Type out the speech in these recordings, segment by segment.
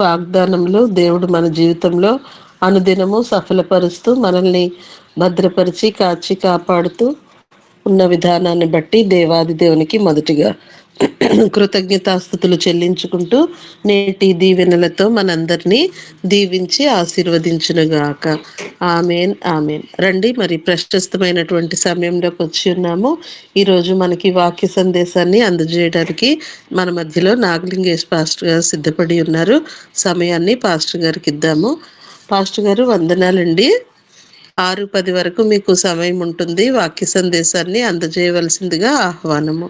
వాగ్దానంలో దేవుడు మన జీవితంలో అనుదినము సఫలపరుస్తూ మనల్ని భద్రపరిచి కాచి కాపాడుతూ ఉన్న విధానాన్ని బట్టి దేవాది దేవునికి మొదటిగా కృతజ్ఞతాస్థుతులు చెల్లించుకుంటూ నేటి దీవెనలతో మనందరినీ దీవించి ఆశీర్వదించునుగాక. Amen amen. రండి, మరి ప్రశస్తమైనటువంటి సమయంలోకి వచ్చి ఉన్నాము. ఈరోజు మనకి వాక్య సందేశాన్ని అందజేయడానికి మన మధ్యలో నాగలింగేష్ పాస్టర్ గారు సిద్ధపడి ఉన్నారు. సమయాన్ని పాస్టర్ గారికి ఇద్దాము. పాస్టర్ గారు, వందనాలండి. 6:10 వరకు మీకు సమయం ఉంటుంది. వాక్య సందేశాన్ని అందజేయవలసిందిగా ఆహ్వానము.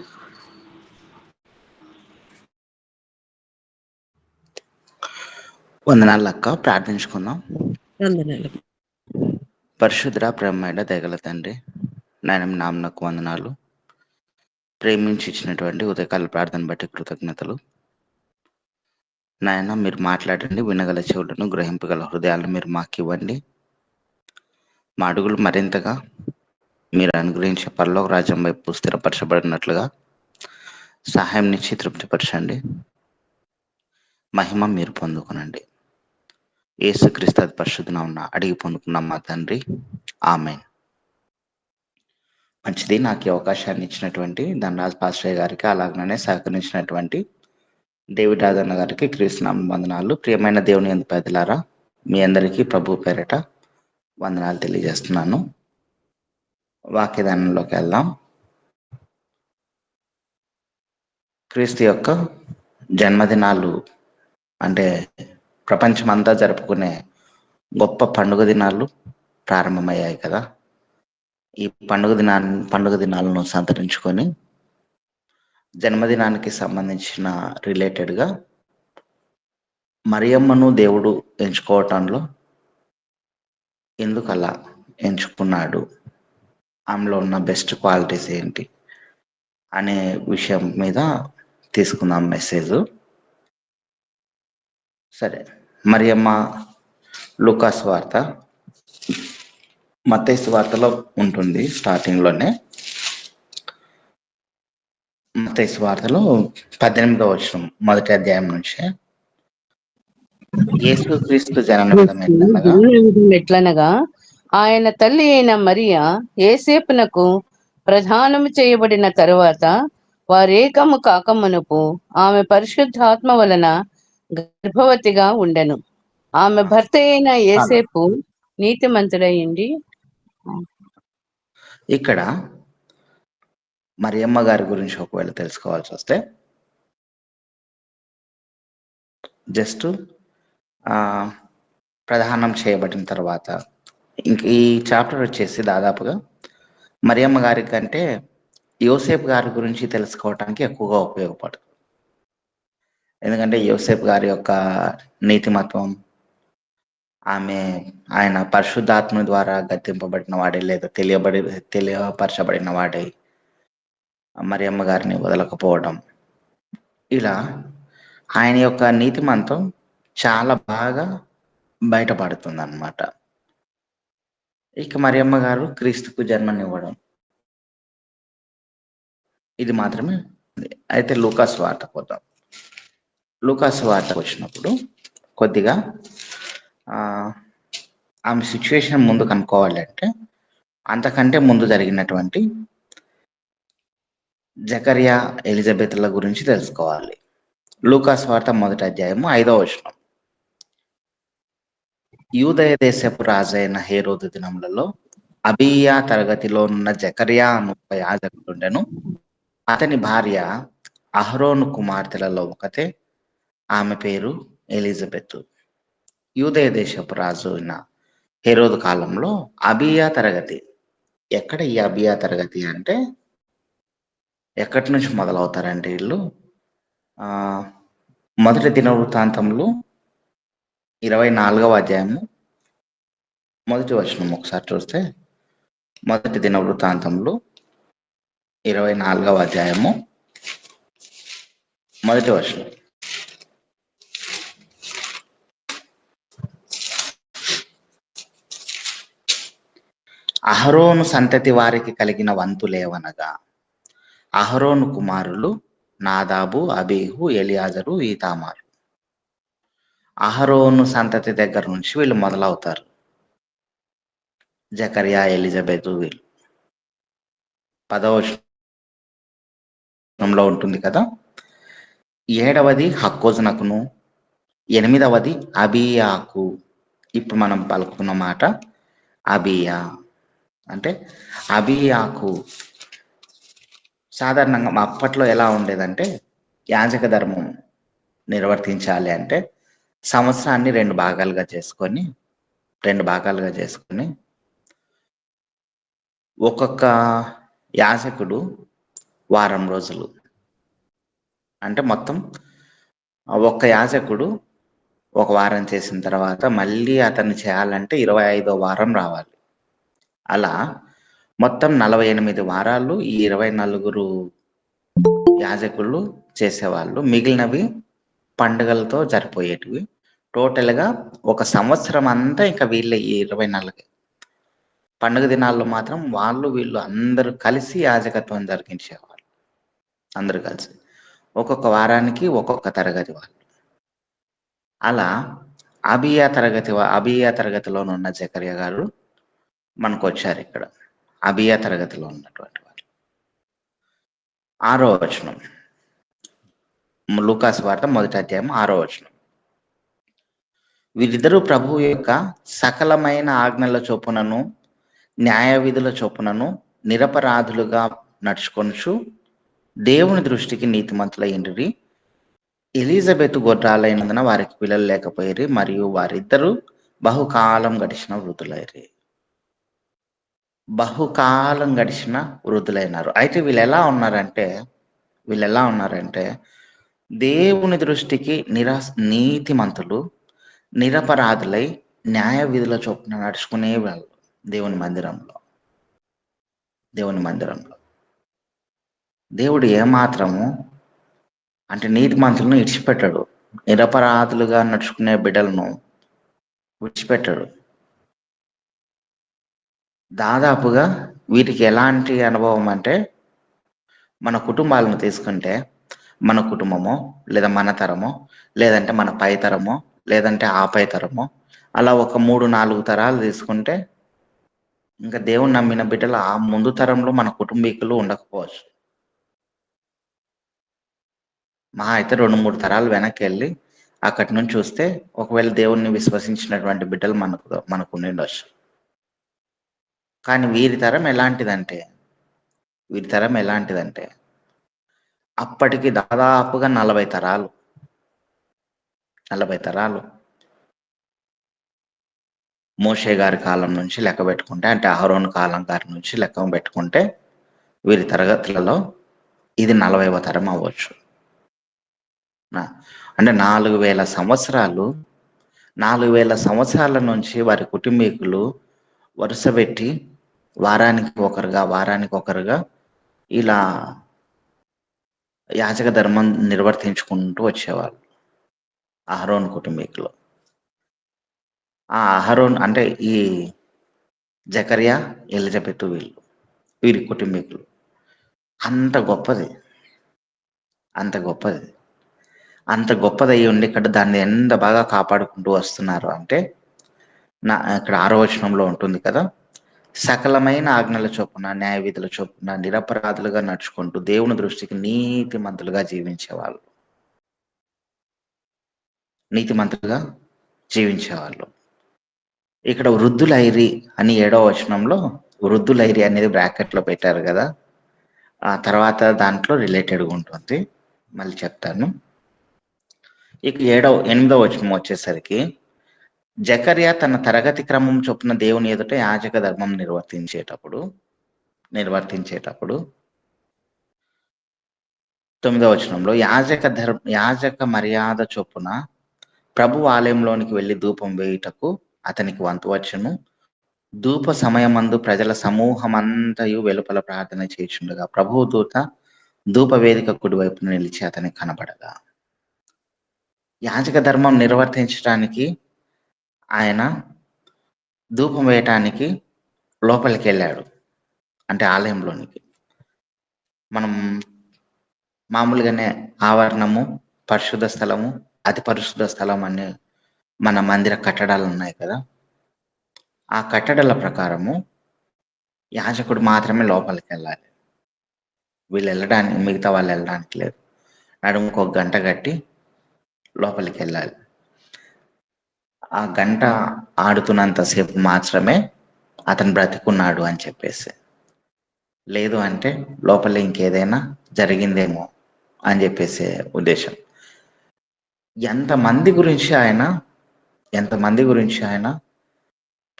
వందనాలు అక్క. ప్రార్థించుకుందాం. వందనాలు. పరిశుద్ర ప్రేమైన దయగల తండ్రి, నాయన నామనకు వందనాలు. ప్రేమించి ఇచ్చినటువంటి ఉదయకాల ప్రార్థన బట్టి కృతజ్ఞతలు. నాయన, మీరు మాట్లాడండి. వినగల చెవులను, గ్రహింపగల హృదయాలను మీరు మాకు ఇవ్వండి. మా అడుగులు మరింతగా మీరు అనుగ్రహించే పరలోక రాజ్యం వైపు స్థిరపరచబడినట్లుగా సహాయం నుంచి తృప్తిపరచండి. మహిమ మీరు పొందుకునండి. యేసుక్రీస్తు పరిశుద్ధ నామమున అడిగి పొందుకున్నాం మా తండ్రి, ఆమేన్. మంచిది. నాకు ఈ అవకాశాన్ని ఇచ్చినటువంటి ధనరాజ్ పాస్టర్ గారికి, అలాగనే సహకరించినటువంటి డేవిడ్ రాజన్న గారికి క్రీస్తునామ వందనాలు. ప్రియమైన దేవుని యందు పెద్దలారా, మీ అందరికీ ప్రభు పేరట వందనాలు తెలియజేస్తున్నాను. వాక్యదానంలోకి వెళ్దాం. క్రీస్తు యొక్క జన్మదినాలు అంటే ప్రపంచమంతా జరుపుకునే గొప్ప పండుగ దినాలు ప్రారంభమయ్యాయి కదా. ఈ పండుగ దినాలను సంతరించుకొని జన్మదినానికి సంబంధించిన రిలేటెడ్గా మరియమ్మను దేవుడు ఎంచుకోవటంలో ఎందుకు అలా ఎంచుకున్నాడు, ఆమెలో ఉన్న బెస్ట్ క్వాలిటీస్ ఏంటి అనే విషయం మీద తీసుకుందాం మెసేజ్. సరే, మరియమ్మ లూకాసు వార్త మత్తయి వార్తలో ఉంటుంది. స్టార్టింగ్లోనే మత్తయి వార్తలో 18వ వచనం మొదటి అధ్యాయం నుంచి, యేసుక్రీస్తు జననం ఎట్లనగా ఆయన తల్లి అయిన మరియా యేసేపునకు ప్రధానము చేయబడిన తరువాత వారేకము కాకమునుపు ఆమె పరిశుద్ధాత్మ వలన గర్భవతిగా ఉండెను. ఆమె భర్త అయిన యేసేపు నీతిమంతుడయిండి. ఇక్కడ మరియమ్మ గారి గురించి ఒకవేళ తెలుసుకోవాల్సి వస్తే జస్ట్ ప్రధానం చేయబడిన తర్వాత ఇంక ఈ చాప్టర్ వచ్చేసి దాదాపుగా మరియమ్మ గారి కంటే యోసేపు గారి గురించి తెలుసుకోవటానికి ఎక్కువగా ఉపయోగపడుతుంది. ఎందుకంటే యోసేపు గారి యొక్క నీతిమత్వం, ఆయన పరిశుద్ధాత్మ ద్వారా గద్దింపబడిన వాడే లేదా తెలియపరచబడిన వాడే మరియమ్మ గారిని వదలకపోవడం, ఇలా ఆయన యొక్క నీతిమంతం చాలా బాగా బయటపడుతుంది అన్నమాట. ఇక మరియమ్మ గారు క్రీస్తుకు జన్మనివ్వడం, ఇది మాత్రమే. అయితే లూకాసు వార్త పోతాం. లూకాసు వార్త వచ్చినప్పుడు కొద్దిగా ఆమె సిచ్యువేషన్ ముందు కనుక్కోవాలంటే అంతకంటే ముందు జరిగినటువంటి జకరియా ఎలిజబెత్ల గురించి తెలుసుకోవాలి. లూకాసు వార్త మొదటి అధ్యాయము 5వ వచనం. యూదయ దేశపు రాజైన హేరోదు దినములలో అబీయా తరగతిలో ఉన్న జకరియా అను యాజకుడుండెను. అతని భార్య అహరోను కుమార్తెలలో ఒకతే, ఆమె పేరు ఎలిజబెత్. యూదయ దేశపు రాజు అయిన హేరోదు కాలంలో అబీయా తరగతి. ఎక్కడ ఈ అబీయా తరగతి అంటే ఎక్కడి నుంచి మొదలవుతారంటే వీళ్ళు మొదటి దినవృత్తాంతములు 24వ అధ్యాయము మొదటి వచనం ఒకసారి చూస్తే, మొదటి దినవృత్తాంతములు 24వ అధ్యాయము మొదటి వచనం. అహరోను సంతతి వారికి కలిగిన వంతులేవనగా అహరోను కుమారులు నాదాబు, అబీహు, ఎలియాజరు, ఈతామారు. అహరోను సంతతి దగ్గర నుంచి వీళ్ళు మొదలవుతారు. జకర్యా, ఎలిజబెత్ వీళ్ళు 10వ వచనంలో ఉంటుంది కదా. 7వది హక్కోజునకును, 8వది అబీయాకు. ఇప్పుడు మనం పలుకుతున్న మాట అబీయా అంటే అబీయాకు. సాధారణంగా అప్పట్లో ఎలా ఉండేదంటే యాజక ధర్మం నిర్వర్తించాలి అంటే సంవత్సరాన్ని రెండు భాగాలుగా చేసుకొని ఒక్కొక్క యాజకుడు వారం రోజులు, అంటే మొత్తం ఒక్క యాజకుడు ఒక వారం చేసిన తర్వాత మళ్ళీ అతన్ని చేయాలంటే 25వ వారం రావాలి. అలా మొత్తం 48 వారాలు ఈ 24 యాజకులు చేసేవాళ్ళు. మిగిలినవి పండుగలతో సరిపోయేటివి. టోటల్గా ఒక సంవత్సరం అంతా ఇంకా వీళ్ళే ఈ 24 పండుగ దినాల్లో మాత్రం వీళ్ళు అందరూ కలిసి యాజకత్వం జరిగించేవాళ్ళు. అందరూ కలిసి ఒక్కొక్క వారానికి ఒక్కొక్క తరగతి వాళ్ళు. అలా అబీయా తరగతిలోనున్న జకర్యా గారు మనకు వచ్చారు. ఇక్కడ అబీయా తరగతిలో ఉన్నటువంటి వాళ్ళు. 6వ వచనం, లూకాసు వార్త 1వ అధ్యాయం 6వ వచనం. వీరిద్దరూ ప్రభువు యొక్క సకలమైన ఆజ్ఞల చొప్పునను న్యాయ విధుల చొప్పునను నిరపరాధులుగా నడుచుకొనుచు దేవుని దృష్టికి నీతిమంతులైండ్రి. ఎలిజబెత్ గొడ్రాలైనందున వారికి పిల్లలు లేకపోయిరి, మరియు వారిద్దరూ బహుకాలం గడిచిన వృద్ధులైనారు. అయితే వీళ్ళు ఎలా ఉన్నారంటే దేవుని దృష్టికి నీతిమంతులు, నిరపరాధులై న్యాయ విధుల చొప్పున నడుచుకునే వాళ్ళు. దేవుని మందిరంలో దేవుడు ఏమాత్రము అంటే నీతిమంతులను విడిచిపెట్టాడు, నిరపరాధులుగా నడుచుకునే బిడ్డలను విడిచిపెట్టాడు. దాదాపుగా వీటికి ఎలాంటి అనుభవం అంటే, మన కుటుంబాలను తీసుకుంటే మన కుటుంబమో లేదా మన తరమో లేదంటే మన పై తరమో లేదంటే ఆ పై తరమో అలా ఒక 3-4 తరాలు తీసుకుంటే ఇంకా దేవుని నమ్మిన బిడ్డలు ఆ ముందు తరంలో మన కుటుంబీకులు ఉండకపోవచ్చు. మహా అయితే 2-3 తరాలు వెనక్కి వెళ్ళి అక్కడి నుంచి చూస్తే ఒకవేళ దేవుణ్ణి విశ్వసించినటువంటి బిడ్డలు మనకు ఉండొచ్చు. కానీ వీరి తరం ఎలాంటిదంటే అప్పటికి దాదాపుగా 40 తరాలు మోషే గారి కాలం నుంచి లెక్క పెట్టుకుంటే, అంటే అహరోను కాలం గారి నుంచి లెక్క పెట్టుకుంటే వీరి తరగతులలో ఇది 40వ తరం అవ్వచ్చు. అంటే 4000 సంవత్సరాల నుంచి వారి కుటుంబీకులు వరుస పెట్టి వారానికి ఒకరుగా ఇలా యాజక ధర్మం నిర్వర్తించుకుంటూ వచ్చేవాళ్ళు అహరోను కుటుంబీకులు. ఆ అహరోన్ అంటే ఈ జకర్యా, ఎలిజబెత్ వీరి కుటుంబీకులు అంత గొప్పది అయ్యి ఉండి ఇక్కడ దాన్ని ఎంత బాగా కాపాడుకుంటూ వస్తున్నారు అంటే, ఇక్కడ 6వ వచనంలో ఉంటుంది కదా, సకలమైన ఆజ్ఞల చొప్పున న్యాయ విధుల చొప్పున నిరపరాధులుగా నడుచుకుంటూ దేవుని దృష్టికి నీతిమంతులుగా జీవించేవాళ్ళు. ఇక్కడ వృద్ధులైరి అని 7వ వచనంలో వృద్ధులైరి అనేది బ్రాకెట్లో పెట్టారు కదా, ఆ తర్వాత దాంట్లో రిలేటెడ్గా ఉంటుంది, మళ్ళీ చెప్తాను. ఇక 8వ వచనం వచ్చేసరికి జకర్యా తన తరగతి క్రమం చొప్పున దేవుని ఎదుట యాజక ధర్మం నిర్వర్తించేటప్పుడు 9వ వచనంలో యాజక మర్యాద చొప్పున ప్రభు ఆలయంలోనికి వెళ్ళి ధూపం వేయుటకు అతనికి వంతు వచ్చును. ధూప సమయమందు ప్రజల సమూహమంతయు వెలుపల ప్రార్థన చేయుచుండగా ప్రభువు దూత ధూప వేదిక కుడివైపున నిలిచి అతనికి కనబడగా, యాజక ధర్మం నిర్వర్తించడానికి ఆయన ధూపం వేయటానికి లోపలికి వెళ్ళాడు, అంటే ఆలయంలోనికి. మనం మామూలుగానే ఆవరణము, పరిశుద్ధ స్థలము, అతి పరిశుద్ధ స్థలం అని మన మందిర కట్టడాలు ఉన్నాయి కదా, ఆ కట్టడాల ప్రకారము యాజకుడు మాత్రమే లోపలికి వెళ్ళాలి. వీళ్ళు వెళ్ళడానికి, మిగతా వాళ్ళు వెళ్ళడానికి లేదు. నడుముకు ఒక గంట కట్టి లోపలికి వెళ్ళాలి. ఆ గంట ఆడుతున్నంతసేపు మాత్రమే అతను బ్రతికున్నాడు అని చెప్పేసి, లేదు అంటే లోపల ఇంకేదైనా జరిగిందేమో అని చెప్పేసి ఉద్దేశం. ఎంతమంది గురించి ఆయన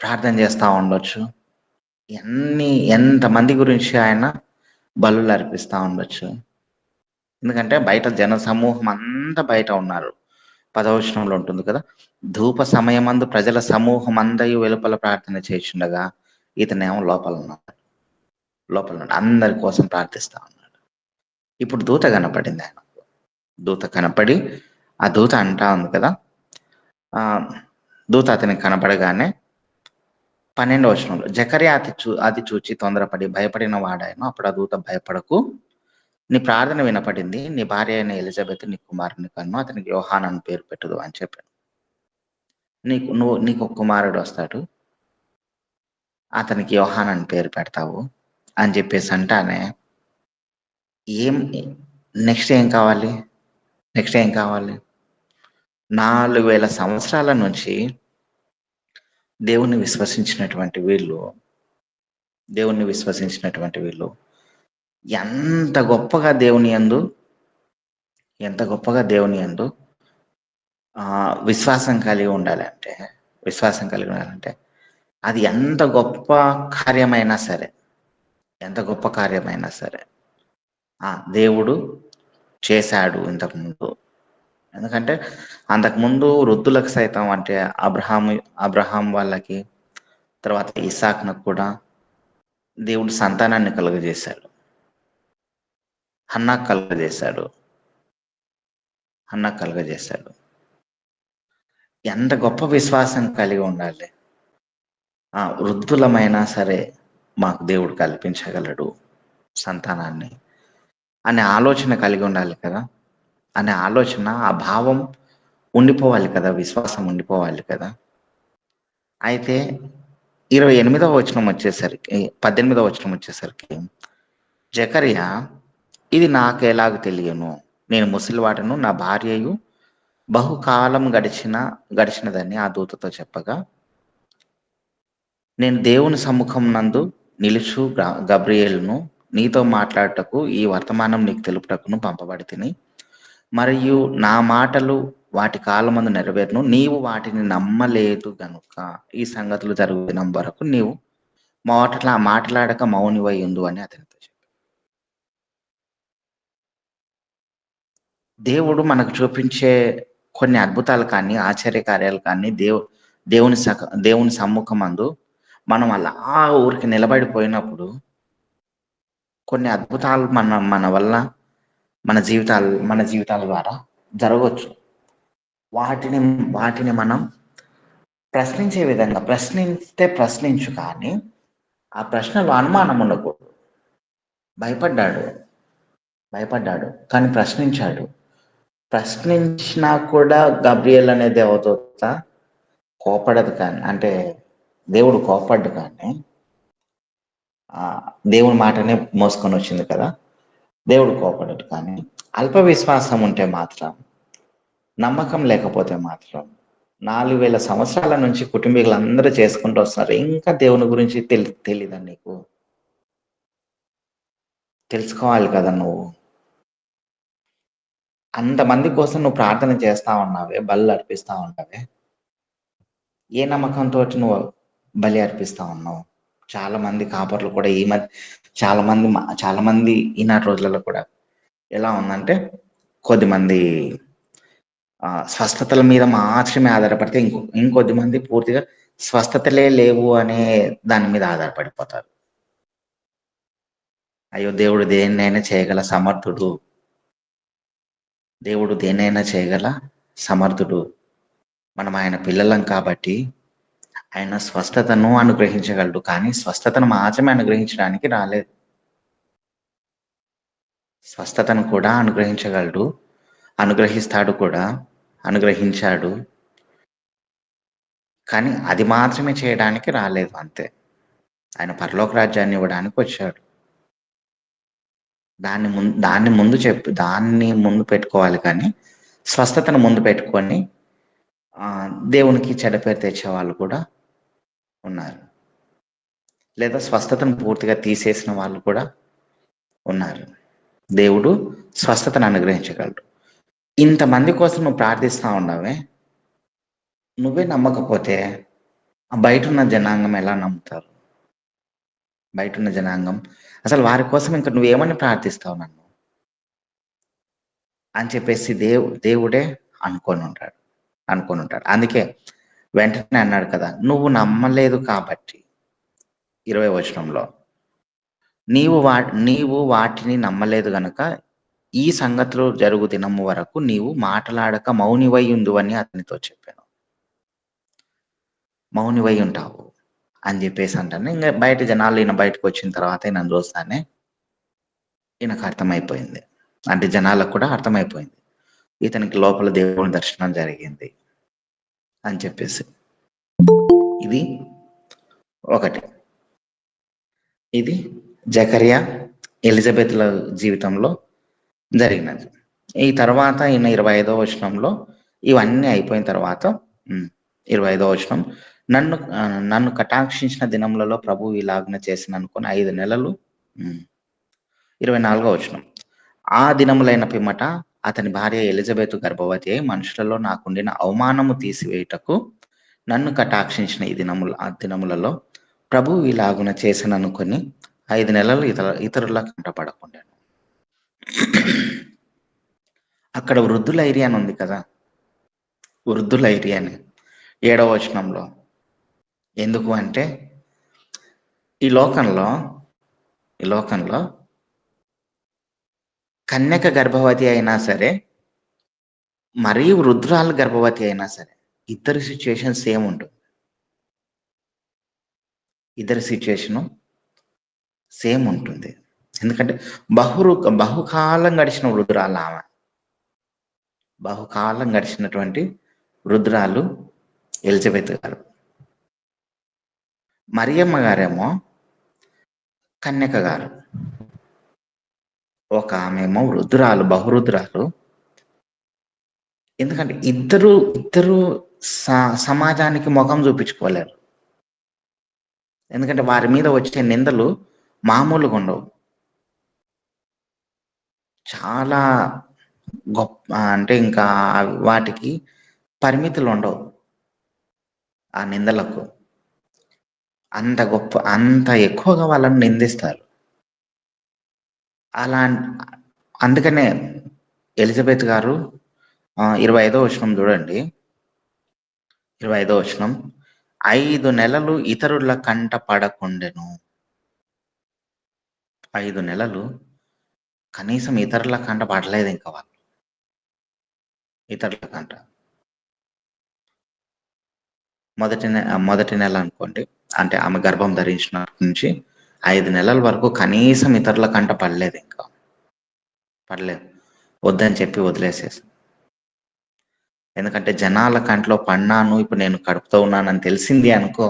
ప్రార్థన చేస్తూ ఉండొచ్చు, ఎంతమంది గురించి ఆయన బలులు అర్పిస్తూ ఉండొచ్చు. ఎందుకంటే బయట జన సమూహం అంతా బయట ఉన్నారు. 10వ వచనంలో ఉంటుంది కదా, ధూప సమయమందు ప్రజల సమూహం అందయు వెలుపల ప్రార్థన చేయుచుండగా ఇతనేమో లోపల ఉన్నాడు. అందరి కోసం ప్రార్థిస్తా ఉన్నాడు. ఇప్పుడు దూత కనపడింది ఆయన. దూత కనపడి ఆ దూత అంటా ఉంది కదా, దూత అతనికి కనపడగానే 12వ వచనంలో జకర్యా అది చూచి తొందరపడి భయపడిన వాడాయను. అప్పుడు ఆ దూత, భయపడకు, నీ ప్రార్థన వినపడింది, నీ భార్య అయిన ఎలిజబెత్ నీ కుమారుని కన్ను, అతనికి యోహాన్ అని పేరు పెట్టుదు అని చెప్పాడు. నీకు ఒక కుమారుడు వస్తాడు, అతనికి యోహాన్ అని పేరు పెడతావు అని చెప్పేసి అంటానే, నెక్స్ట్ ఏం కావాలి? 4000 సంవత్సరాల నుంచి దేవుణ్ణి విశ్వసించినటువంటి వీళ్ళు ఎంత గొప్పగా దేవుని యందు విశ్వాసం కలిగి ఉండాలంటే అది ఎంత గొప్ప కార్యమైనా సరే దేవుడు చేశాడు ఇంతకుముందు. ఎందుకంటే అంతకుముందు వృద్ధులకు సైతం, అంటే అబ్రహాం వాళ్ళకి, తర్వాత ఇసాక్నకు కూడా దేవుడు సంతానాన్ని కలుగజేశాడు. హన్నాకు కలుగజేశాడు. ఎంత గొప్ప విశ్వాసం కలిగి ఉండాలి! వృద్ధులమైనా సరే మాకు దేవుడు కల్పించగలడు సంతానాన్ని అనే ఆలోచన కలిగి ఉండాలి కదా. అనే ఆలోచన, ఆ భావం ఉండిపోవాలి కదా, విశ్వాసం ఉండిపోవాలి కదా. అయితే 18వ వచనం వచ్చేసరికి జకర్యా, ఇది నాకు ఎలాగ తెలియను, నేను ముసలివాడను, నా భార్యయు బహుకాలం గడిచినదని ఆ దూతతో చెప్పగా, నేను దేవుని సముఖం నందు నిలుచు గబ్రియేలును నీతో మాట్లాడటకు ఈ వర్తమానం నీకు తెలుపుటకును పంపబడి తిని, మరియు నా మాటలు వాటి కాలమందు నెరవేరును, నీవు వాటిని నమ్మలేదు గనుక ఈ సంగతులు జరుగు దినం వరకు నీవు మాట్లాడక మౌనివై ఉండు అని అతనితో చెప్పాడు. దేవుడు మనకు చూపించే కొన్ని అద్భుతాలు కానీ, ఆశ్చర్యకార్యాలు కానీ, దేవుని సమ్ముఖమందు మనం అలా ఊరికి నిలబడిపోయినప్పుడు కొన్ని అద్భుతాలు మన వల్ల మన జీవితాల ద్వారా జరగవచ్చు. వాటిని మనం ప్రశ్నించే విధంగా, ప్రశ్నించు, కానీ ఆ ప్రశ్నలో అనుమానం ఉండకూడదు. భయపడ్డాడు కానీ ప్రశ్నించినా కూడా గబ్రియేల్ అనే దేవదూత కోపడదు, కానీ అంటే దేవుడు కోపడ్డు, కానీ దేవుని మాటనే మోసుకొని వచ్చింది కదా, దేవుడు కోపడడు. కానీ అల్ప విశ్వాసం ఉంటే మాత్రం, నమ్మకం లేకపోతే మాత్రం 4000 సంవత్సరాల నుంచి కుటుంబీకులందరూ చేసుకుంటూ వస్తున్నారు, ఇంకా దేవుని గురించి తెలీదా నీకు? తెలుసుకోవాలి కదా. నువ్వు అంతమంది కోసం నువ్వు ప్రార్థన చేస్తా ఉన్నావే, బలి అర్పిస్తా ఉన్నావే, ఏ నమ్మకంతో నువ్వు బలి అర్పిస్తా ఉన్నావు? చాలా మంది కాపర్లు కూడా చాలా మంది ఈనాటి రోజులలో కూడా ఎలా ఉందంటే, కొద్దిమంది స్వస్థతల మీద మాత్రమే ఆధారపడితే, ఇంకొద్ది మంది పూర్తిగా స్వస్థతలే లేవు అనే దాని మీద ఆధారపడిపోతారు. అయ్యో, దేవుడు దేన్నైనా చేయగల సమర్థుడు. మనం ఆయన పిల్లలం కాబట్టి ఆయన స్వస్థతను అనుగ్రహించగలడు, కానీ స్వస్థతను మాత్రమే అనుగ్రహించడానికి రాలేదు, స్వస్థతను కూడా అనుగ్రహించగలడు, అనుగ్రహిస్తాడు కూడా, అనుగ్రహించాడు. కానీ అది మాత్రమే చేయడానికి రాలేదు అంతే. ఆయన పరలోక రాజ్యాన్ని ఇవ్వడానికి వచ్చాడు. దాన్ని ముందు పెట్టుకోవాలి, కానీ స్వస్థతను ముందు పెట్టుకొని దేవునికి చెడ్డ పేరు తెచ్చే వాళ్ళు కూడా ఉన్నారు, లేదా స్వస్థతను పూర్తిగా తీసేసిన వాళ్ళు కూడా ఉన్నారు. దేవుడు స్వస్థతను అనుగ్రహించగలడు. ఇంతమంది కోసం నువ్వు ప్రార్థిస్తా ఉన్నావే, నువ్వే నమ్మకపోతే బయట ఉన్న జనాంగం ఎలా నమ్ముతారు? బయట ఉన్న జనాంగం అసలు వారి కోసం ఇంకా నువ్వేమని ప్రార్థిస్తావు నన్ను అని చెప్పేసి దేవుడే అనుకొని ఉంటాడు. అందుకే వెంటనే అన్నాడు కదా, నువ్వు నమ్మలేదు కాబట్టి 20వ వచనంలో, నీవు వాటిని నమ్మలేదు గనుక ఈ సంగతులు జరుగు దినము వరకు నీవు మాట్లాడక మౌనివై ఉండు అని అతనితో చెప్పాను. మౌనివై ఉంటావు అని చెప్పేసి అంటాను. ఇంకా బయట జనాలు ఈయన బయటకు వచ్చిన తర్వాత ఈయన చూస్తానే ఈయనకు అర్థమైపోయింది, అంటే జనాలకు కూడా అర్థమైపోయింది ఇతనికి లోపల దేవుని దర్శనం జరిగింది అని చెప్పేసి. ఇది ఒకటి. ఇది జకర్యా ఎలిజబెత్ల జీవితంలో జరిగినది. ఈ తర్వాత ఈయన 25వ వచనంలో ఇవన్నీ అయిపోయిన తర్వాత 25వ వచనం, నన్ను కటాక్షించిన దినములలో ప్రభువు ఇలాగున చేసిన అనుకుని 5 నెలలు. 24వ వచనం, ఆ దినములైన పిమ్మట అతని భార్య ఎలిజబెత్ గర్భవతి అయి మనుషులలో నాకుండిన అవమానము తీసివేయుటకు నన్ను కటాక్షించిన ఆ దినములలో ప్రభువు ఇలాగున చేసిన అనుకొని 5 నెలలు ఇతరుల కంటపడకుండా. అక్కడ వృద్ధుల ఏరియా అని ఉంది కదా, వృద్ధుల ఏరియా అని 7వ వచనంలో. ఎందుకు అంటే ఈ లోకంలో కన్యక గర్భవతి అయినా సరే, మరియు వృద్ధురాలు గర్భవతి అయినా సరే, ఇద్దరి సిచ్యుయేషన్ సేమ్ ఉంటుంది. ఇద్దరి సిచ్యుయేషను సేమ్ ఉంటుంది. ఎందుకంటే బహుకాలం గడిచిన వృద్ధురాలు ఆమె, బహుకాలం గడిచినటువంటి వృద్ధురాలు ఎలిజబెత్ గారు. మరియమ్మ గారేమో కన్యక గారు. ఒక ఆమెమో వృద్ధురాలు, బహువృద్ధురాలు. ఎందుకంటే ఇద్దరు సమాజానికి ముఖం చూపించుకోలేరు. ఎందుకంటే వారి మీద వచ్చే నిందలు మామూలుగా ఉండవు, చాలా గొప్ప. అంటే ఇంకా వాటికి పరిమితులు ఉండవు. ఆ నిందలకు అంత ఎక్కువగా వాళ్ళని నిందిస్తారు. అందుకనే ఎలిజబెత్ గారు 25వ వచనం చూడండి. 25వ వచనం, 5 నెలలు ఇతరుల కంట పడకుండెను. 5 నెలలు కనీసం ఇతరుల కంట పడలేదు. ఇంకా వాళ్ళు ఇతరుల కంట మొదటి నెల అనుకోండి, అంటే ఆమె గర్భం ధరించినప్పటి నుంచి 5 నెలల వరకు కనీసం ఇతరుల కంట పడలేదు. ఇంకా పడలేదు, వద్దని చెప్పి వదిలేసేసి. ఎందుకంటే జనాల కంట్లో పడినాను, ఇప్పుడు నేను కడుపుతో ఉన్నానని తెలిసింది అనుకో,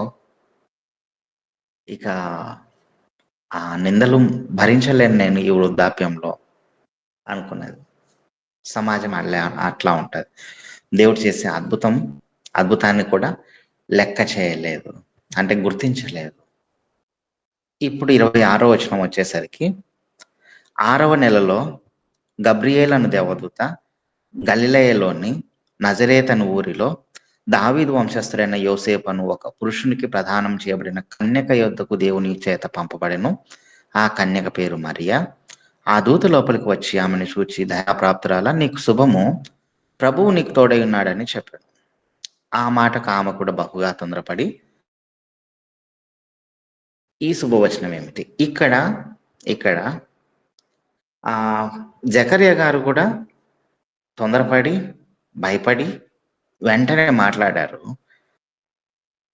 ఇక ఆ నిందలు భరించలేను నేను ఈ వృద్ధాప్యంలో అనుకున్నది. సమాజం అట్లా ఉంటుంది. దేవుడు చేసే అద్భుతాన్ని కూడా లెక్క చేయలేదు, అంటే గుర్తించలేదు. ఇప్పుడు 26వ వచనం వచ్చేసరికి, 6వ నెలలో గబ్రియేల్ అను దేవదూత గలిలయలోని నజరేత్ అను ఊరిలో దావీదు వంశస్థుడైన యోసేపు అను ఒక పురుషునికి ప్రదానం చేయబడిన కన్యక యొద్దకు దేవుని చేత పంపబడెను. ఆ కన్యక పేరు మరియా. ఆ దూత లోపలికి వచ్చి ఆమెను చూచి, దయాప్రాప్తురాలా, నీకు శుభము, ప్రభువు నీకు తోడై ఉన్నాడని చెప్పాడు. ఆ మాటకు ఆమె కూడా బహుగా తొందరపడి, ఈ శుభవచనం ఏమిటి? ఇక్కడ జకర్యా గారు కూడా తొందరపడి భయపడి వెంటనే మాట్లాడారు.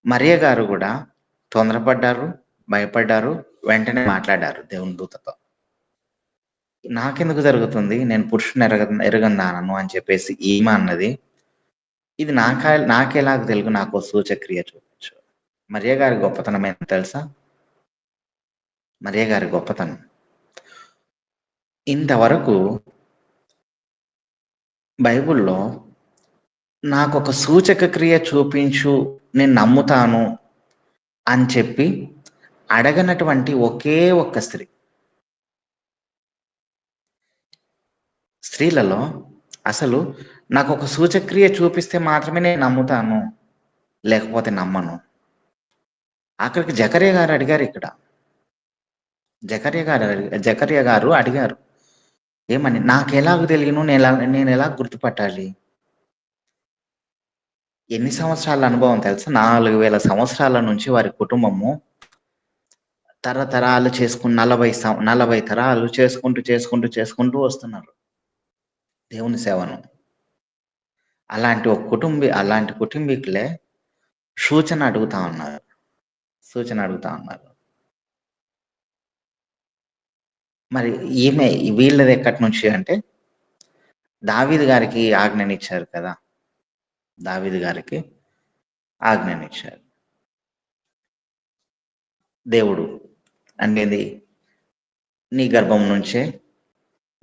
మరియ గారు కూడా తొందరపడ్డారు, భయపడ్డారు, వెంటనే మాట్లాడారు దేవుని దూతతో. నాకెందుకు జరుగుతుంది, నేను పురుషుని ఎరగందానను అని చెప్పేసి ఈమె అన్నది. ఇది నాకెలాగ తెలుగు, నాకు సూచక్రియ చూపించు. మరియ గారి గొప్పతనం ఏంటో తెలుసా? మరియ గారి గొప్పతనం, ఇంతవరకు బైబిల్లో నాకు ఒక సూచక క్రియ చూపించు, నేను నమ్ముతాను అని చెప్పి అడగనటువంటి ఒకే ఒక్క స్త్రీలలో అసలు నాకు ఒక సూచక్రియ చూపిస్తే మాత్రమే నేను నమ్ముతాను, లేకపోతే నమ్మను. అక్కడికి జకర్య గారు అడిగారు. ఇక్కడ జకర్య గారు అడిగారు, ఏమని? నాకు ఎలాగ తెలియను, నేను ఎలా గుర్తుపట్టాలి? ఎన్ని సంవత్సరాల అనుభవం తెలుసా? 4000 సంవత్సరాల నుంచి వారి కుటుంబము తరతరాలు చేసుకుని 40 తరాలు చేసుకుంటూ వస్తున్నారు దేవుని సేవను. అలాంటి కుటుంబీకులే సూచన అడుగుతా ఉన్నారు. మరి వీళ్ళది ఎక్కడి నుంచి అంటే, దావీదు గారికి ఆజ్ఞనిచ్చారు కదా, దావీదు గారికి ఆజ్ఞనిచ్చారు దేవుడు. అనేది నీ గర్భం నుంచే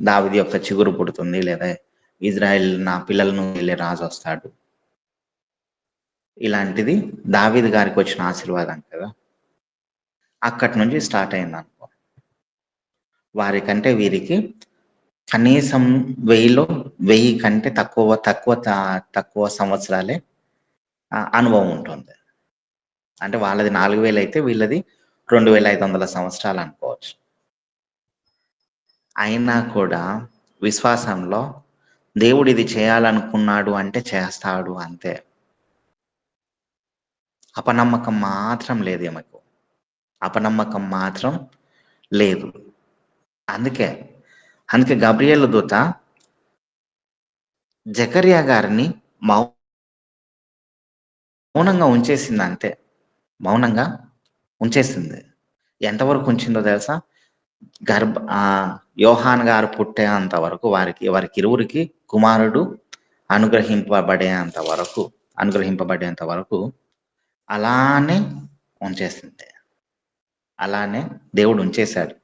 దావీదు యొక్క చిగురు పుడుతుంది, లేదా ఇజ్రాయెల్ నా పిల్లలను వెళ్ళే రాజు వస్తాడు. ఇలాంటిది దావీదు గారికి వచ్చిన ఆశీర్వాదం కదా. అక్కడి నుంచి స్టార్ట్ అయింది అనుకో. వారికంటే వీరికి కనీసం 1000 కంటే తక్కువ సంవత్సరాలే అనుభవం ఉంటుంది. అంటే వాళ్ళది 4000 అయితే వీళ్ళది 2500 సంవత్సరాలు అనుకోవచ్చు. అయినా కూడా విశ్వాసంలో దేవుడు ఇది చేయాలనుకున్నాడు అంటే చేస్తాడు, అంతే. అపనమ్మకం మాత్రం లేదు ఈమెకు, అపనమ్మకం మాత్రం లేదు. అందుకే గబ్రియేలు దూత జకర్యా గారిని మౌనంగా ఉంచేసింది, అంతే. మౌనంగా ఉంచేసింది. ఎంతవరకు ఉంచిందో తెలుసా? యోహాన్ గారు పుట్టేంత వరకు, వారికి ఇరువురికి కుమారుడు అనుగ్రహింపబడేంత వరకు అలానే ఉంచేసింది. అలానే దేవుడు ఉంచేశాడు.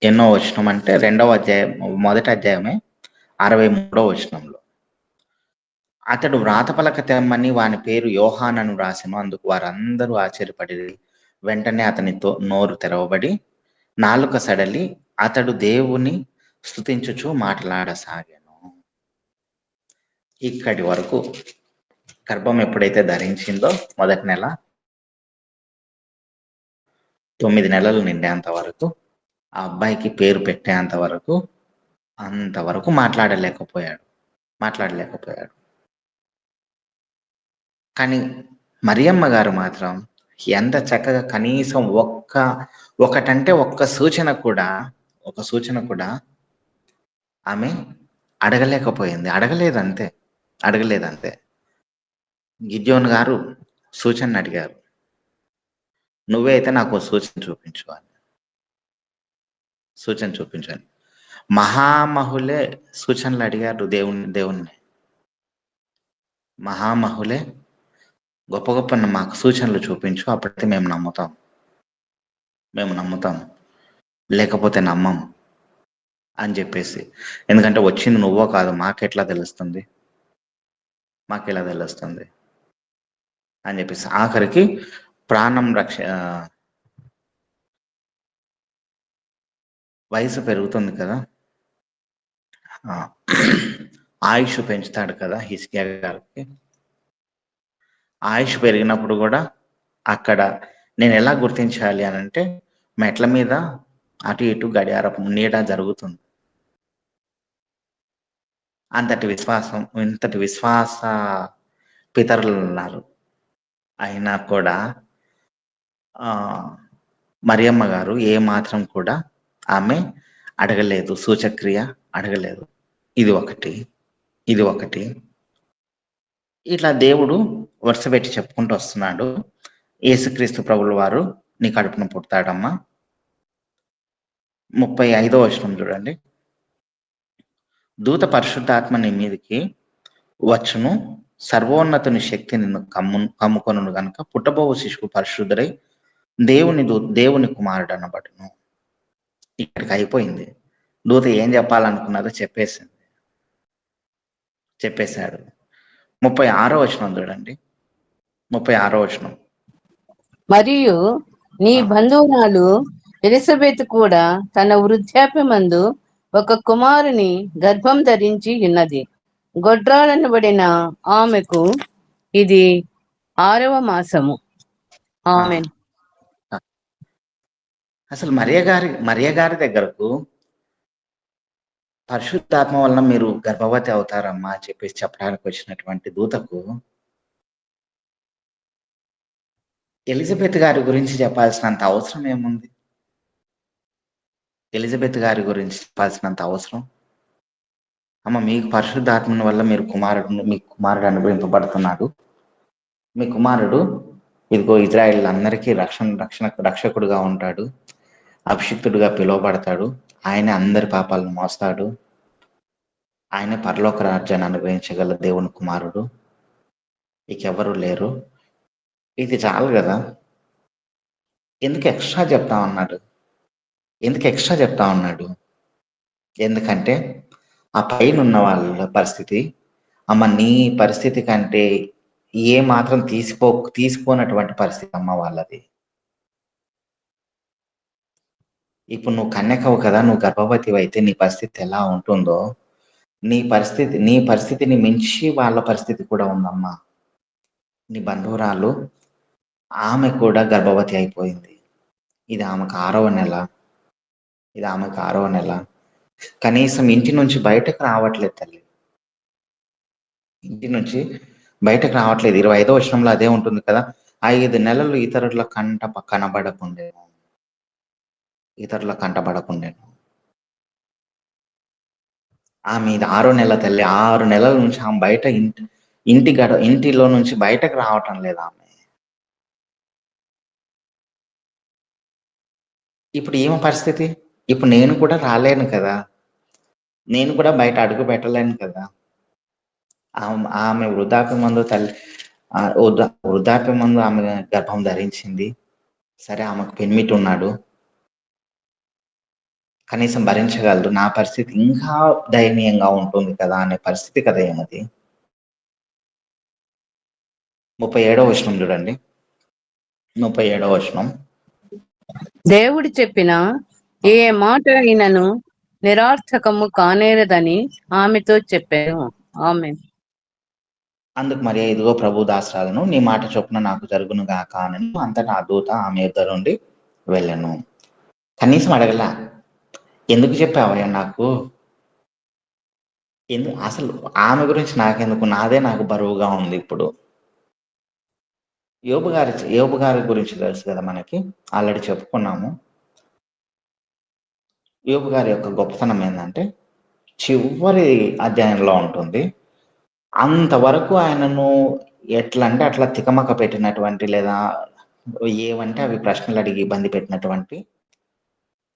ఎన్నో వచనం అంటే 2వ అధ్యాయం, మొదటి అధ్యాయమే 63వ వచనంలో, అతడు వ్రాతపలక తెమ్మని వాని పేరు యోహానను రాసెను. అందుకు వారందరూ ఆశ్చర్యపడి, వెంటనే అతనితో నోరు తెరవబడి నాలుక సడలి అతడు దేవుని స్తుతించుచు మాట్లాడసాగాను. ఇక్కడి వరకు గర్భం ఎప్పుడైతే ధరించిందో, మొదటి నెల 9 నెలలు నిండేంత వరకు, ఆ అబ్బాయికి పేరు పెట్టేంత వరకు, అంతవరకు మాట్లాడలేకపోయాడు. కానీ మరియమ్మ గారు మాత్రం ఎంత చక్కగా, కనీసం ఒక్క సూచన కూడా ఆమె అడగలేదంతే. గిద్యోను గారు సూచన అడిగారు, నువ్వే అయితే నాకు సూచన చూపించు అని. మహామహులే సూచనలు అడిగారు దేవుణ్ణి. మహామహులే గొప్ప మాకు సూచనలు చూపించు, అప్పుడైతే మేము నమ్ముతాం, లేకపోతే నమ్మం అని చెప్పేసి. ఎందుకంటే వచ్చింది నువ్వో కాదు, మాకెలా తెలుస్తుంది అని చెప్పేసి ఆఖరికి ప్రాణం వయసు పెరుగుతుంది కదా, ఆయుష్ పెంచుతాడు కదా హిజ్కియా గారికి. ఆయుష్ పెరిగినప్పుడు కూడా అక్కడ నేను ఎలా గుర్తించాలి అని అంటే, మెట్ల మీద అటు ఇటు గడియారపు నీడ జరుగుతుంది. ఇంతటి విశ్వాస పితరులు ఉన్నారు. అయినా కూడా మరియమ్మ గారు ఏ మాత్రం కూడా ఆమె అడగలేదు, సూచక్రియ అడగలేదు. ఇది ఒకటి. ఇట్లా దేవుడు వరుస పెట్టి చెప్పుకుంటూ వస్తున్నాడు. యేసుక్రీస్తు ప్రభుల వారు నీ కడుపున పుడతాడమ్మా. 35వ వచనం చూడండి. దూత పరిశుద్ధాత్మ నీ మీదకి వచ్చును, సర్వోన్నతుని శక్తి నిన్ను కమ్ముకొనును గనుక పుట్టబోవు శిశువు పరిశుద్ధుడై దేవుని కుమారుడు అనబడును. ఇక్కడికి అయిపోయింది. దూత ఏం చెప్పాలనుకున్నదో చెప్పేశాడు. 36వ వచనం చూడండి. 36వ వచనం. మరియు నీ బంధువురాలు ఎలిజబెత్ కూడా తన వృద్ధాప్యమందు ఒక కుమారుని గర్భం ధరించి ఉన్నది. గొడ్రాలనబడిన ఆమెకు ఇది 6వ మాసము. ఆమేన్. అసలు మరియ గారి దగ్గరకు పరిశుద్ధాత్మ వలన మీరు గర్భవతి అవుతారమ్మా అని చెప్పేసి చెప్పడానికి వచ్చినటువంటి దూతకు ఎలిజబెత్ గారి గురించి చెప్పాల్సినంత అవసరం ఏముంది? ఎలిజబెత్ గారి గురించి చెప్పాల్సినంత అవసరం, అమ్మ మీకు పరిశుద్ధాత్మ వల్ల మీ కుమారుడు అనుగ్రహింపబడుతున్నాడు. మీ కుమారుడు ఇదిగో ఇజ్రాయేల్ అందరికీ రక్షకుడుగా ఉంటాడు, అభిషిక్తుడుగా పిలువబడతాడు, ఆయన అందరి పాపాలను మోస్తాడు, ఆయన పరలోక రాజ్యాన్ని అనుగ్రహించగల దేవుని కుమారుడు, ఇకెవరు లేరు. ఇది చాలు కదా, ఎందుకు ఎక్స్ట్రా చెప్తా ఉన్నాడు? ఎందుకంటే ఆ పైన ఉన్న వాళ్ళ పరిస్థితి, అమ్మ నీ పరిస్థితి కంటే ఏ మాత్రం తీసుకోనటువంటి పరిస్థితి అమ్మ వాళ్ళది. ఇప్పుడు నువ్వు కన్యకవు కదా, నువ్వు గర్భవతి అయితే నీ పరిస్థితి ఎలా ఉంటుందో, నీ పరిస్థితిని మించి వాళ్ళ పరిస్థితి కూడా ఉందమ్మా. నీ బంధువురాలు ఆమె కూడా గర్భవతి అయిపోయింది. ఇది ఆమెకు 6వ నెల. కనీసం ఇంటి నుంచి బయటకు రావట్లేదు తల్లి, ఇంటి నుంచి బయటకు రావట్లేదు. 25వ వచనంలో అదే ఉంటుంది కదా, 5 నెలలు ఇతరుల కంటపడకుండేను. ఆమె ఇది 6వ నెల తల్లి. 6 నెలల నుంచి ఆమె బయట ఇంటిలో నుంచి బయటకు రావటం లేదు ఆమె. ఇప్పుడు ఏమి పరిస్థితి? ఇప్పుడు నేను కూడా రాలేను కదా, నేను కూడా బయట అడుగు పెట్టలేను కదా. ఆమె వృద్ధాప్యమందు ఆమె గర్భం ధరించింది. సరే, ఆమెకు పెనిమిటి ఉన్నాడు, కనీసం భరించగలదు. నా పరిస్థితి ఇంకా దయనీయంగా ఉంటుంది కదా అనే పరిస్థితి కదా ఏమది. 37వ వచనం చూడండి. 37వ వచనం. దేవుడు చెప్పిన ఏ మాట అయినను నిరార్థకము కానేరదని ఆమెతో చెప్పాను. ఆమేన్. అందుకు మరి ఇదిగో ప్రభు దాసరాలను, నీ మాట చొప్పున నాకు జరుగును గాక అని అంతటా ఆ దూత ఆమె యొద్ద నుండి వెళ్ళను. కనీసం అడగలా, ఎందుకు చెప్పావయ్యా నాకు, అసలు ఆమె గురించి నాకెందుకు, నాకు బరువుగా ఉంది. ఇప్పుడు యోబు గారి గురించి తెలుసు కదా మనకి, ఆల్రెడీ చెప్పుకున్నాము. యోబు గారి యొక్క గొప్పతనం ఏంటంటే చివరి అధ్యాయంలో ఉంటుంది. అంతవరకు ఆయనను ఎట్లా అంటే అట్లా తికమక పెట్టినటువంటి, లేదా ఏమంటే అవి ప్రశ్నలు అడిగి ఇబ్బంది పెట్టినటువంటి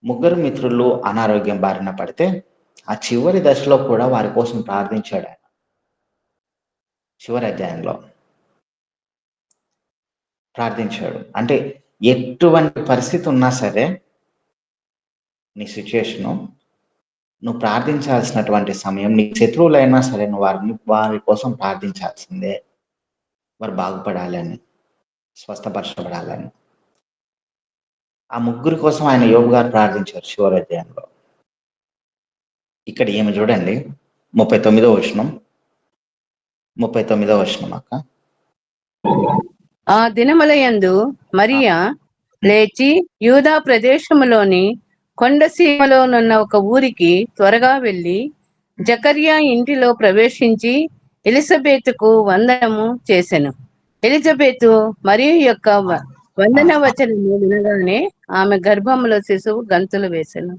3 మిత్రులు అనారోగ్యం బారిన పడితే ఆ చివరి దశలో కూడా వారి కోసం ప్రార్థించాడు ఆయన. చివరి అధ్యాయంలో ప్రార్థించాడు. అంటే ఎటువంటి పరిస్థితి ఉన్నా సరే, నీ సిచ్యుయేషను, నువ్వు ప్రార్థించాల్సినటువంటి సమయం, నీ శత్రువులైనా సరే నువ్వు వారి కోసం ప్రార్థించాల్సిందే. వారు బాగుపడాలని, స్వస్థపరచబడాలని. ఆ 3 కోసం ఆయన యోబు గారు ప్రార్థించారు చివరి అధ్యాయంలో. ఇక్కడ ఏమి చూడండి, 39వ వచనం. 39వ వచనం అక్క. ఆ దినములయందు మరియా లేచి యూదా ప్రదేశములోని కొండసీమలోనున్న ఒక ఊరికి త్వరగా వెళ్ళి జకర్యా ఇంటిలో ప్రవేశించి ఎలిజబెతుకు వందనము చేసెను. ఎలిజబెతు మరియ యొక్క వందన వచనము వినగానే ఆమె గర్భములో శిశువు గంతులు వేసెను.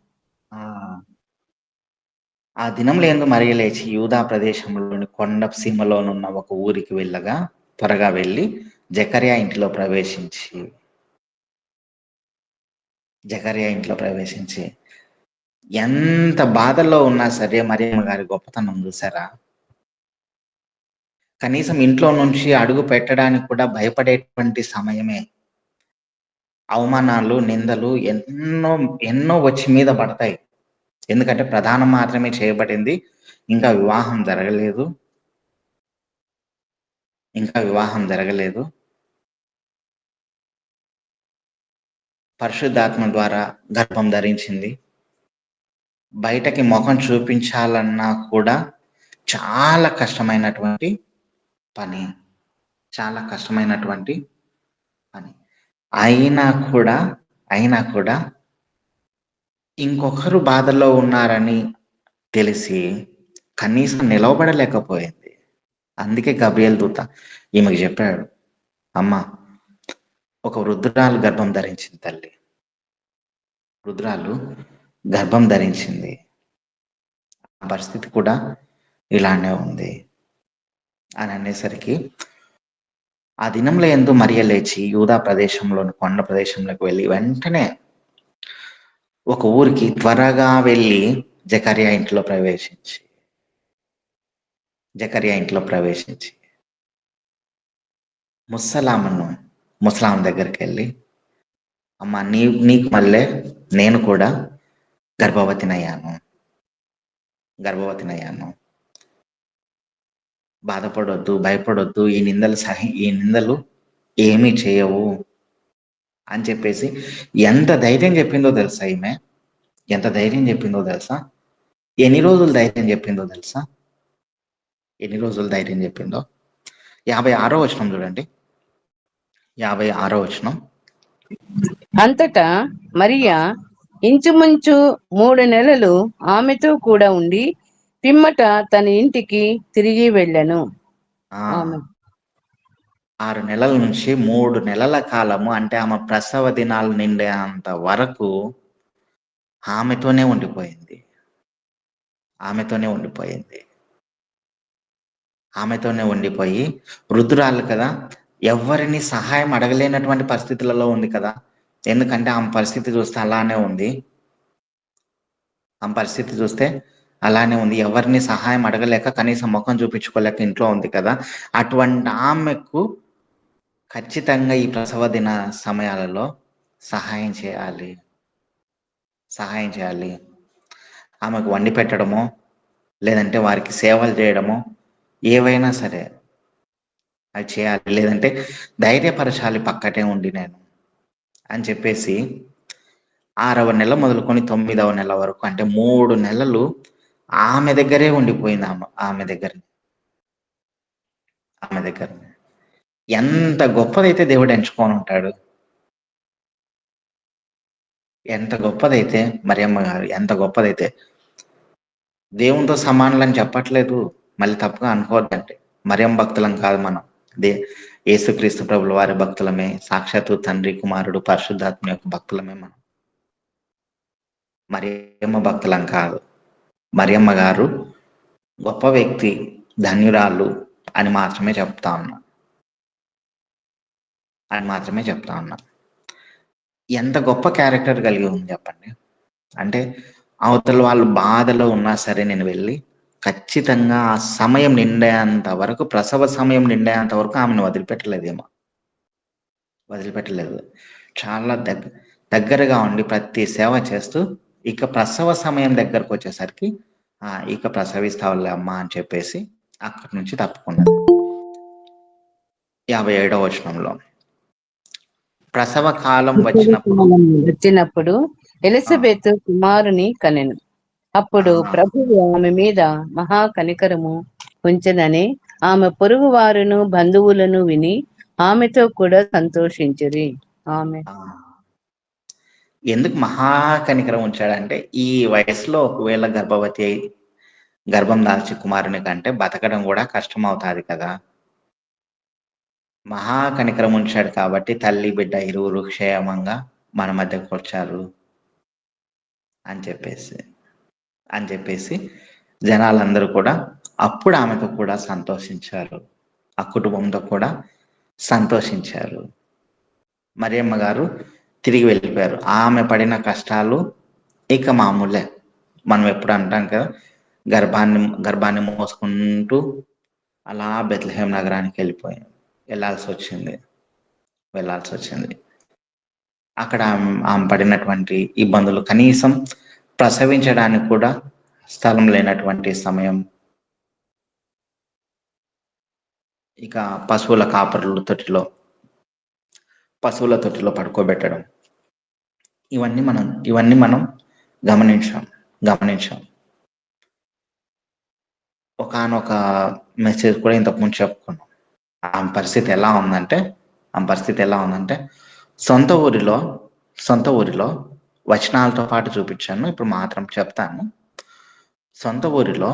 ఆ దినముల యందు మరియ లేచి యూదా ప్రదేశంలోని కొండ సీమలోనున్న ఒక ఊరికి త్వరగా వెళ్ళి జకర్యా ఇంటిలో ప్రవేశించి ఎంత బాధల్లో ఉన్నా సరే మరియమ్మ గారి గొప్పతనం చూసారా? కనీసం ఇంట్లో నుంచి అడుగు పెట్టడానికి కూడా భయపడేటువంటి సమయమే. అవమానాలు, నిందలు ఎన్నో ఎన్నో వచ్చి మీద పడతాయి. ఎందుకంటే ప్రధానం మాత్రమే చేయబడింది. ఇంకా వివాహం జరగలేదు. పరిశుద్ధాత్మ ద్వారా గర్భం ధరించింది. బయటకి ముఖం చూపించాలన్నా కూడా చాలా కష్టమైనటువంటి పని. అయినా కూడా ఇంకొకరు బాధల్లో ఉన్నారని తెలిసి కనీసం నిలవబడలేకపోయింది. అందుకే గబ్రియల్ దూత ఈమెకు చెప్పాడు, అమ్మ, ఒక వృద్ధురాలు గర్భం ధరించింది తల్లి. వృద్ధురాలు గర్భం ధరించింది. ఆ పరిస్థితి కూడా ఇలానే ఉంది అని అనేసరికి ఆ దినంలో యందు మరియ లేచి యూదా ప్రదేశంలోని కొండ ప్రదేశంలోకి వెళ్ళి వెంటనే ఒక ఊరికి త్వరగా వెళ్ళి జకర్యా ఇంట్లో ప్రవేశించి ముసలాం దగ్గరికి వెళ్ళి, అమ్మ, నీకు మళ్ళీ నేను కూడా గర్భవతినయ్యాను. బాధపడొద్దు, భయపడొద్దు, ఈ నిందలు ఏమీ చేయవు అని చెప్పేసి ఎంత ధైర్యం చెప్పిందో తెలుసా ఈమె? ఎన్ని రోజులు ధైర్యం చెప్పిందో తెలుసా? 56వ వచనం చూడండి. 56వ వచనం. అంతటా మరియా ఇంచుమించు 3 నెలలు ఆమెతో కూడా ఉండి పిమ్మట తన ఇంటికి తిరిగి వెళ్ళెను. 6 నెలల నుంచి 3 నెలల కాలము, అంటే ఆమె ప్రసవ దినాలు నిండేంత వరకు ఆమెతోనే ఉండిపోయింది. వృద్ధురాలు కదా, ఎవరిని సహాయం అడగలేనటువంటి పరిస్థితులలో ఉంది కదా. ఎందుకంటే ఆమె పరిస్థితి చూస్తే అలానే ఉంది. ఎవరిని సహాయం అడగలేక, కనీసం ముఖం చూపించుకోలేక ఇంట్లో ఉంది కదా. అటువంటి ఆమెకు ఖచ్చితంగా ఈ ప్రసవ దిన సమయాలలో సహాయం చేయాలి. ఆమెకు వండి పెట్టడమో, లేదంటే వారికి సేవలు చేయడమో, ఏవైనా సరే అది చేయాలి. లేదంటే ధైర్యపరచాలి పక్కటే ఉండి నేను అని చెప్పేసి 6వ నెల మొదలుకొని 9వ నెల వరకు, అంటే 3 నెలలు ఆమె దగ్గరే ఉండిపోయింది. ఆమె దగ్గర ఎంత గొప్పదైతే దేవుడు ఎంచుకొని ఉంటాడు. ఎంత గొప్పదైతే మరియమ్మ గారు, ఎంత గొప్పదైతే. దేవునితో సమానులని చెప్పట్లేదు, మళ్ళీ తప్పుగా అనుకోవద్దంటే. మరియమ్మ భక్తులం కాదు మనం, యేసుక్రీస్తు ప్రభుల వారి భక్తులమే. సాక్షాత్తు తండ్రి, కుమారుడు, పరిశుద్ధాత్మ యొక్క భక్తులమే మనం. మరియమ్మ భక్తులం కాదు. మరియమ్మ గారు గొప్ప వ్యక్తి, ధన్యురాలు అని మాత్రమే చెప్తా ఉన్నా. ఎంత గొప్ప క్యారెక్టర్ కలిగి ఉంది చెప్పండి. అంటే అవతల వాళ్ళు బాధలో ఉన్నా సరే నేను వెళ్ళి ఖచ్చితంగా ఆ సమయం నిండేంత వరకు, ప్రసవ సమయం నిండేంత వరకు ఆమెను వదిలిపెట్టలేదు. చాలా దగ్గరగా ఉండి ప్రతి సేవ చేస్తూ, ఇక ప్రసవ సమయం దగ్గరకు వచ్చేసరికి ఇక ప్రసవిస్తావులే అమ్మా అని చెప్పేసి అక్కడి నుంచి తప్పుకున్నది. 57వ వచనంలో, ప్రసవ కాలం వచ్చినప్పుడు ఎలిజబెత్ కుమారుని కనెను. అప్పుడు ప్రభువు ఆమె మీద మహా కనికరము ఉంచెనని ఆమె పొరుగు వారును బంధువులను విని ఆమెతో కూడా సంతోషించిరి. ఎందుకు మహా కనికరం ఉంచాడంటే, ఈ వయసులో ఒకవేళ గర్భం దాల్చి కుమారుని కంటే బతకడం కూడా కష్టం అవుతుంది కదా. మహా కనికరం ఉంచాడు కాబట్టి తల్లి బిడ్డ ఇరువురు క్షేమంగా మన మధ్యకు వచ్చారు అని చెప్పేసి జనాలందరూ కూడా అప్పుడు ఆమెతో కూడా సంతోషించారు. ఆ కుటుంబంతో కూడా సంతోషించారు. మరియమ్మ గారు తిరిగి వెళ్ళిపోయారు. ఆమె పడిన కష్టాలు ఇక మామూలే. మనం ఎప్పుడు అంటాం కదా, గర్భాన్ని మోసుకుంటూ అలా బెత్లెహేం నగరానికి వెళ్ళాల్సి వచ్చింది. అక్కడ ఆమె పడినటువంటి ఇబ్బందులు, కనీసం ప్రసవించడానికి కూడా స్థలం లేనటువంటి సమయం, ఇక పశువుల తొట్టిలో పడుకోబెట్టడం, ఇవన్నీ మనం గమనించాం. ఒకానొక మెసేజ్ కూడా ఇంతకుముందు చెప్పుకున్నాం. ఆమె పరిస్థితి ఎలా ఉందంటే సొంత ఊరిలో వచనాలతో పాటు చూపించాను, ఇప్పుడు మాత్రం చెప్తాను. సొంత ఊరిలో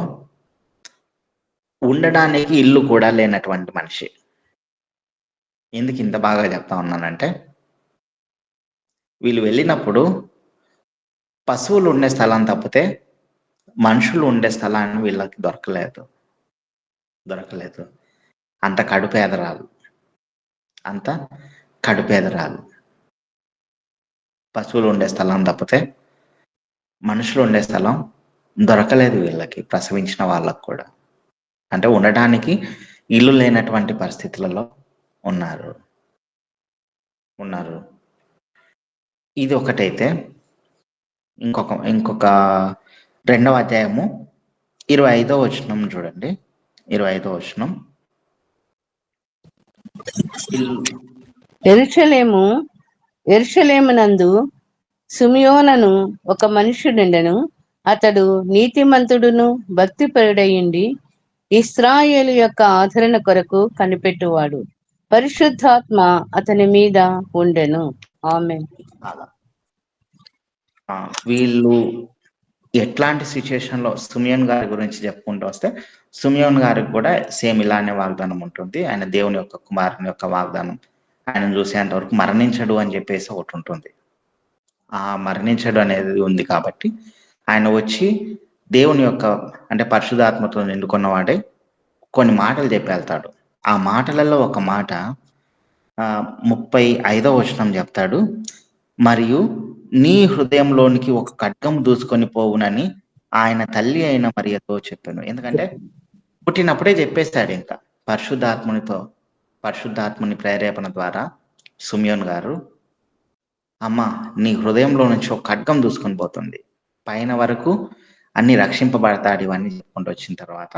ఉండడానికి ఇల్లు కూడా లేనటువంటి మనిషి. ఎందుకు ఇంత బాగా చెప్తా ఉన్నానంటే, వీళ్ళు వెళ్ళినప్పుడు పశువులు ఉండే స్థలం తప్పితే మనుషులు ఉండే స్థలాన్ని వీళ్ళకి దొరకలేదు. అంత కడుపేదరాలు. పశువులు ఉండే స్థలం తప్పితే మనుషులు ఉండే స్థలం దొరకలేదు వీళ్ళకి, ప్రసవించిన వాళ్ళకు కూడా. అంటే ఉండటానికి ఇల్లు లేనటువంటి పరిస్థితులలో ఉన్నారు. ఇది ఒకటైతే, ఇంకొక 2వ అధ్యాయము 25వ వచనం చూడండి. 25వ వచనం. యెరూషలేమునందు సిమియోనను ఒక మనుష్యుడుండెను. అతడు నీతిమంతుడును భక్తిపరుడయుండి ఇశ్రాయేలు యొక్క ఆదరణ కొరకు కనిపెట్టువాడు. పరిశుద్ధాత్మ అతని మీద ఉండెను. ఆమేన్. వీళ్ళు ఎట్లాంటి సిచ్యుయేషన్ లో, సిమియోన్ గారి గురించి చెప్పుకుంటూ వస్తే, సిమియోన్ గారికి కూడా సేమ్ ఇలానే వాగ్దానం ఉంటుంది. ఆయన దేవుని యొక్క కుమారుని యొక్క వాగ్దానం, ఆయన చూసేంత వరకు మరణించడు అని చెప్పేసి ఒకటి ఉంటుంది. ఆ మరణించడు అనేది ఉంది కాబట్టి ఆయన వచ్చి దేవుని యొక్క, అంటే పరిశుద్ధాత్మతో నిండుకున్నవాడే కొన్ని మాటలు చెప్పి వెళ్తాడు. ఆ మాటలలో ఒక మాట 35వ వచనం చెప్తాడు, మరియు నీ హృదయంలోనికి ఒక ఖడ్గం దూసుకొని పోవునని ఆయన తల్లి అయిన మరియతో చెప్పాను. ఎందుకంటే పుట్టినప్పుడే చెప్పేస్తాడు. ఇంకా పరిశుద్ధాత్ముని ప్రేరేపణ ద్వారా సిమియోన్ గారు, అమ్మ నీ హృదయంలో నుంచి ఒక ఖడ్గం దూసుకొని పోతుంది, పైన వరకు అన్ని రక్షింపబడతాడు, ఇవన్నీ చెప్పుకుంటూ వచ్చిన తర్వాత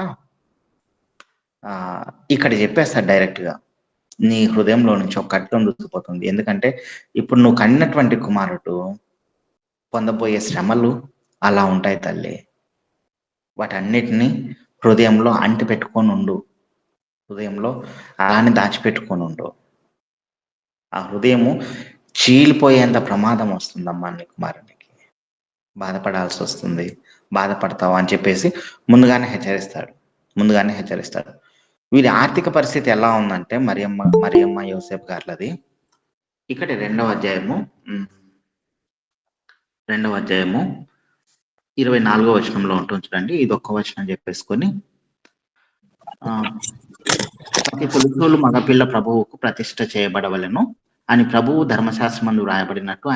ఇక్కడ చెప్పేస్తాడు డైరెక్ట్ గా, నీ హృదయంలో నుంచి ఒక ఖడ్గం దూసుకుపోతుంది. ఎందుకంటే ఇప్పుడు నువ్వు కన్నటువంటి కుమారుడు పొందబోయే శ్రమలు అలా ఉంటాయి తల్లి. వాటన్నిటినీ హృదయంలో అంటి పెట్టుకొని ఉండు, హృదయంలో అలానే దాచిపెట్టుకొని ఉండు. ఆ హృదయము చీలిపోయేంత ప్రమాదం వస్తుందమ్మా నీ కుమారునికి, బాధపడాల్సి వస్తుంది, బాధపడతావు అని చెప్పేసి ముందుగానే హెచ్చరిస్తాడు. వీరి ఆర్థిక పరిస్థితి ఎలా ఉందంటే, మరియమ్మ యోసేపు గారులది. ఇక్కడ 2వ అధ్యాయము 24వ వచనంలో ఉంటుంది చూడండి. ఇది ఒక్క వచనం చెప్పేసుకొని, ప్రతి తొలిచూలు మగపిల్ల ప్రభువుకు ప్రతిష్ఠ చేయబడవలెను అని ప్రభువు ధర్మశాస్త్రమందు రాయబడినట్టు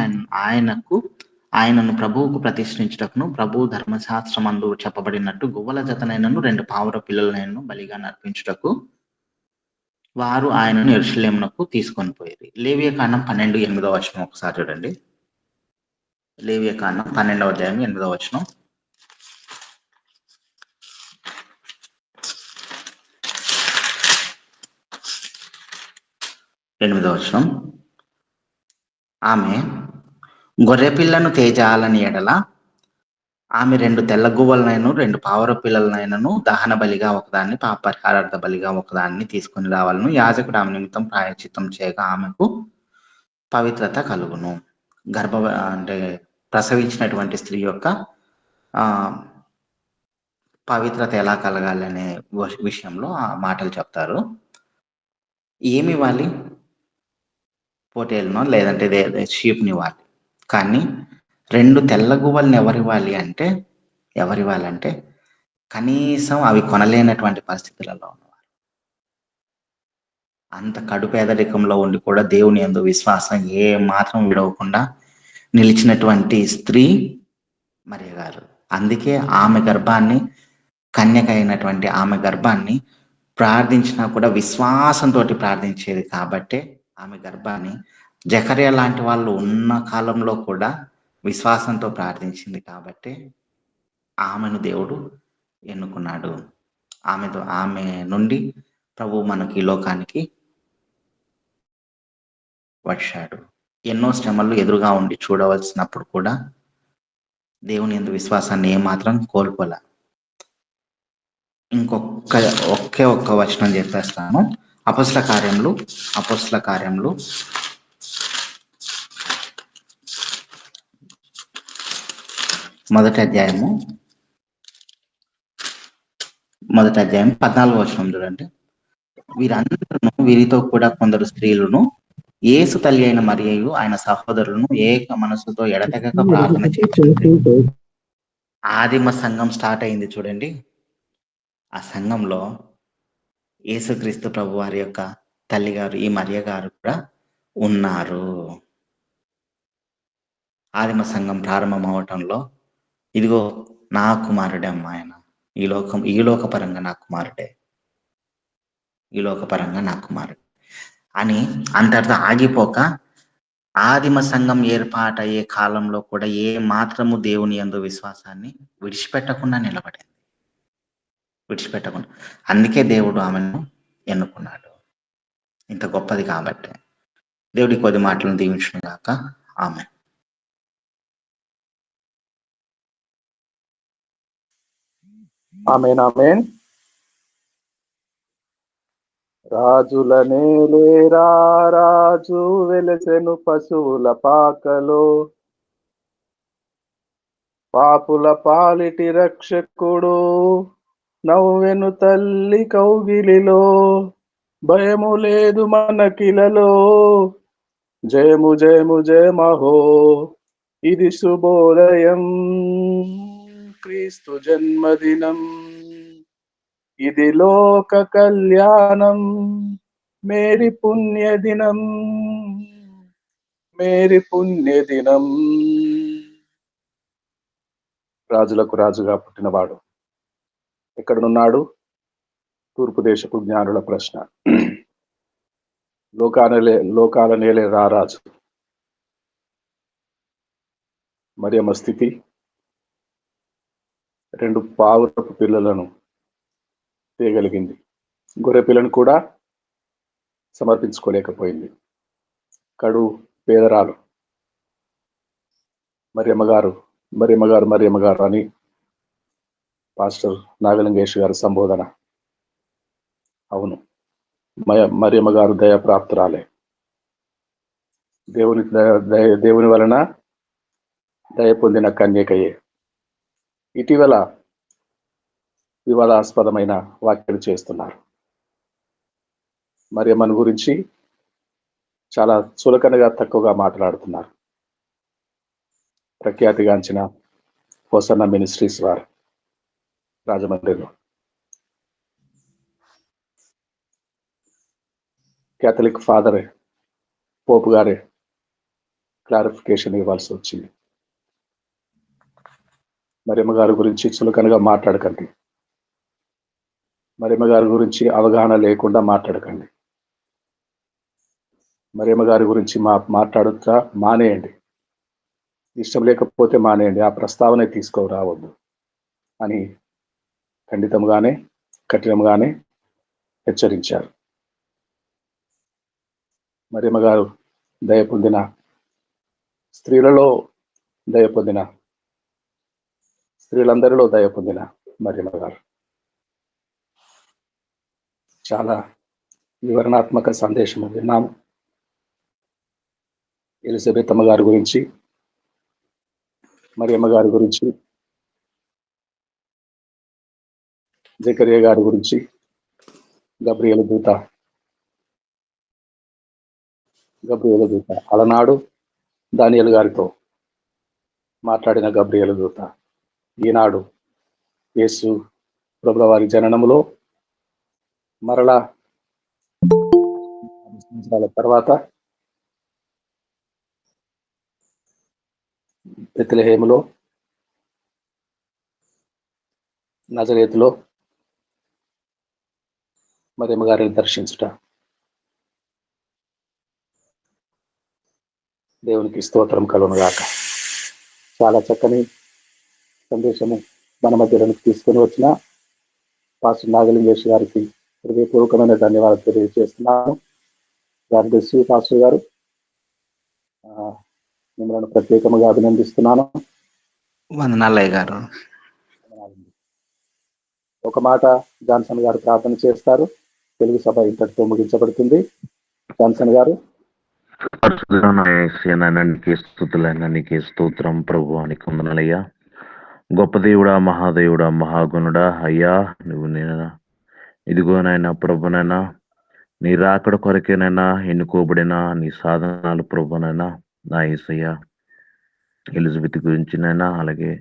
ఆయనను ప్రభువుకు ప్రతిష్ఠించుటకును ప్రభువు ధర్మశాస్త్రమందు చెప్పబడినట్టు గువ్వల జతనైనను 2 పావుర పిల్లలనైనను బలిగా నర్పించుటకు వారు ఆయనను యెరూషలేమునకు తీసుకొని పోయేది. లేవియకాండం 12:8వ వచనం ఒకసారి చూడండి. లేవియకాండం 12వ అధ్యాయం 8వ వచనం. ఆమె గొర్రెపిల్లను తేజాలని ఎడల ఆమె 2 తెల్ల గువ్వలనైనను 2 పావుర పిల్లలనైనను దహన బలిగా ఒకదాన్ని, పాపపరిహారార్థ బలిగా ఒకదాన్ని తీసుకుని రావాలను. యాజకుడు ఆమె నిమిత్తం ప్రాయశ్చిత్తం చేయగా ఆమెకు పవిత్రత కలుగును. అంటే ప్రసవించినటువంటి స్త్రీ యొక్క పవిత్రత ఎలా కలగాలి అనే విషయంలో ఆ మాటలు చెప్తారు. ఏమి ఇవ్వాలి? పోటేలునో లేదంటే షీప్ని ఇవ్వాలి. కానీ 2 తెల్ల గువ్వల్ని ఎవరివ్వాలంటే కనీసం అవి కొనలేనటువంటి పరిస్థితులలో ఉన్నవారు, అంత కడు పేదరికంలో ఉండి కూడా దేవుని యందు విశ్వాసం ఏ మాత్రం విడవకుండా నిలిచినటువంటి స్త్రీ మరియ గారు. అందుకే ఆమె గర్భాన్ని, కన్యక అయినటువంటి ఆమె గర్భాన్ని ప్రార్థించినా కూడా విశ్వాసంతో ప్రార్థించేది కాబట్టే ఆమె గర్భాన్ని జకర్యా లాంటి వాళ్ళు ఉన్న కాలంలో కూడా విశ్వాసంతో ప్రార్థించింది కాబట్టే ఆమెను దేవుడు ఎన్నుకున్నాడు. ఆమె నుండి ప్రభు మనకి ఈ లోకానికి వచ్చాడు. ఎన్నో శ్రమలు ఎదురుగా ఉండి చూడవలసినప్పుడు కూడా దేవుని యందు విశ్వాసాన్ని ఏమాత్రం కోల్పోలే. ఒకే ఒక్క వచనం చెప్పేస్తాను. అపోస్తల కార్యములు మొదటి అధ్యాయం 14వ వచనం చూడండి. వీరితో కూడా కొందరు స్త్రీలను యేసు తల్లి అయిన మరియయు ఆయన సహోదరులను ఏక మనసుతో ఎడతెగక ప్రార్థన చేసి ఆదిమ సంఘం స్టార్ట్ అయింది చూడండి. ఆ సంఘంలో యేసుక్రీస్తు ప్రభు వారి యొక్క తల్లి గారు ఈ మరియ గారు కూడా ఉన్నారు. ఆదిమ సంఘం ప్రారంభం అవటంలో ఇదిగో నా కుమారుడే అమ్మ, ఆయన ఈ లోకపరంగా నా కుమారుడే, ఈ లోకపరంగా నా కుమారుడు అని అంతటితో ఆగిపోక ఆదిమ సంఘం ఏర్పాటయ్యే కాలంలో కూడా ఏ మాత్రము దేవుని యందు విశ్వాసాన్ని విడిచిపెట్టకుండా విడిచిపెట్టకుండా. అందుకే దేవుడు ఆమెను ఎన్నుకున్నాడు, ఇంత గొప్పది కాబట్టి. దేవుడి కొద్ది మాటలను దీవించును గాక. ఆమె ఆమేన్. రాజుల నేలేరా రాజు వెలసెను పశువుల పాకలో, పాపుల పాలిటి రక్షకుడు నవ్వెను తల్లి కౌగిలిలో. భయము లేదు మనకిలలో, జయము జయము జయమహో, ఇది శుభోదయం, క్రీస్తు జన్మదినం, ఇది లోక కళ్యాణం, మేరీ పుణ్యదినం, మేరీ పుణ్యదినం. రాజులకు రాజుగా పుట్టినవాడు ఎక్కడనున్నాడు? తూర్పు దేశపు జ్ఞానుల ప్రశ్న. లోకాల నేలే రారాజు. మరియమ్మ స్థితి 2 పావురపు పిల్లలను తేగలిగింది. గొర్రె పిల్లను కూడా సమర్పించుకోలేకపోయింది. కడు పేదరాలు మరియమ్మ గారు అని పాస్టర్ నాగలింగేష్ గారి సంబోధన. అవును, మరియమ్మ గారు దయాప్రాప్తురాలే. దేవుని వలన దయ పొందిన కన్యకయే. ఇటీవల వివాదాస్పదమైన వ్యాఖ్యలు చేస్తున్నారు. మరియమ్మను గురించి చాలా చులకనగా తక్కువగా మాట్లాడుతున్నారు. ప్రఖ్యాతిగాంచిన హోసన్న మినిస్ట్రీస్ వారు రాజమండ్రిలో కేథలిక్ ఫాదరే, పోపు గారే క్లారిఫికేషన్ ఇవ్వాల్సి వచ్చింది. మరియమ్మ గారి గురించి చులకనగా మాట్లాడకండి, మరియమ్మ గారి గురించి అవగాహన లేకుండా మాట్లాడకండి, మరియమ్మ గారి గురించి మాట్లాడుతా మానేయండి, ఇష్టం లేకపోతే మానేయండి, ఆ ప్రస్తావనే తీసుకురావద్దు అని ఖండితంగానే కఠినంగానే హెచ్చరించారు. మరియమ్మ గారు దయ పొందిన స్త్రీలందరిలో దయ పొందిన మరియమ్మ గారు. చాలా వివరణాత్మక సందేశం విన్నాము. ఎలిజబెత్ అమ్మ గారి గురించి, మరియమ్మ గారి గురించి, జకరియా గారి గురించి, గబ్రియేలు దూత అలనాడు దానియేలు గారితో మాట్లాడిన గబ్రియేలు దూత ఈనాడు యేసు ప్రభుల వారి జననములో మరలా సంవత్సరాల తర్వాత బెత్లెహేములో నజరేతులో మరియమ్మ గారిని దర్శించుట దేవునికి స్తోత్రం కలుగునుగాక. చాలా చక్కని సందేశము మన మధ్యలోకి తీసుకొని వచ్చిన పాస్టర్ నాగలింగేష్ గారికి హృదయపూర్వకమైన ధన్యవాదాలు తెలియజేస్తున్నాను. గాడ్ బ్లెస్ యు పాస్టర్ గారు. మిమ్మల్ని ప్రత్యేకంగా అభినందిస్తున్నాను. వందనాలయ్య గారు. ఒక మాట జాన్సన్ గారు ప్రార్థన చేస్తారు. తెలుగు సభ ఇంతటితో ముగించబడుతుంది. జాన్సన్ గారు. నీకే స్తుతులైనా, నీకే స్తోత్రం ప్రభు అని కొందనలయ్యా. గొప్ప దేవుడా, మహాదేవుడా, మహాగుణుడా అయ్యా, నువ్వు నేనా ఇదిగోనైనా ప్రభునైనా నీ రాకడ కొరకేనైనా ఎన్నుకోబడిన నీ సాధనాలు ప్రభునైనా నా యేసయ్యా. ఎలిజబెత్ గురించినైనా అలాగే